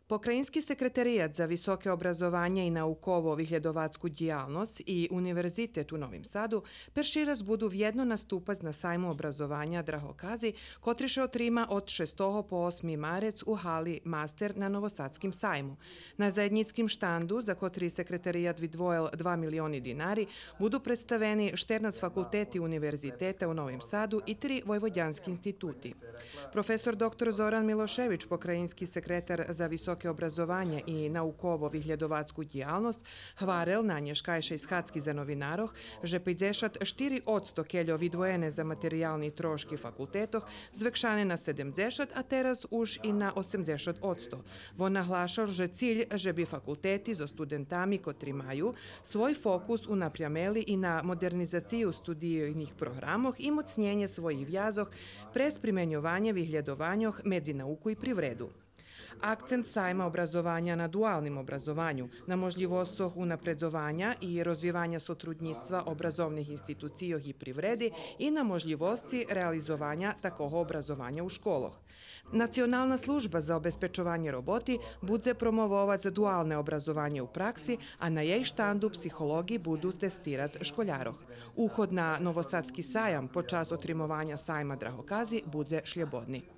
Pokrajinski sekretarijat za visoke obrazovanje i naukovo vyhľadovackú djelnost i Univerzitet u Novim Sadu perši raz budu vjedno nastupać na sajmu obrazovanja Drahokazi, kotriše otrima od 6. po 8. marec u hali Master na Novosadskim sajmu. Na zajednickim štandu, za kotri sekretarijat vidvojel 2 milioni dinari, budu predstaveni 14 fakulteti Univerziteta u Novim Sadu i 3 vojvodjanski instituti. Profesor dr. Zoran Milošević, pokrajinski sekretar za visoke obrazovanje i naukovo vyhľadovackú djelnost, hvarel na nješkajše iz Hacki za novinaroh, že 54% keljo vidvojene za materijalni troški fakultetoh zvekšane na 70, a teraz už i na 80%. Von naglašal, že cilj, že bi fakulteti zo studentami kotri maju svoj fokus unaprijameli i na modernizaciju studijnih programoh i mocnjenje svojih vjazoh prez primenjovanje vyhľadovanjoh medzi nauku i privredu. Akcent sajma obrazovanja na dualnim obrazovanju, na možljivostoh unapredzovanja i rozvivanja sotrudnictva obrazovnih institucijoh i privredi i na možljivosti realizovanja takoho obrazovanja u školoh. Nacionalna služba za obezpečovanje roboti budze promovovac dualne obrazovanje u praksi, a na jej štandu psihologi budu testirat školjaroh. Uhod na Novosadski sajam počas otrimovanja sajma Drahokazi budze šljebodni.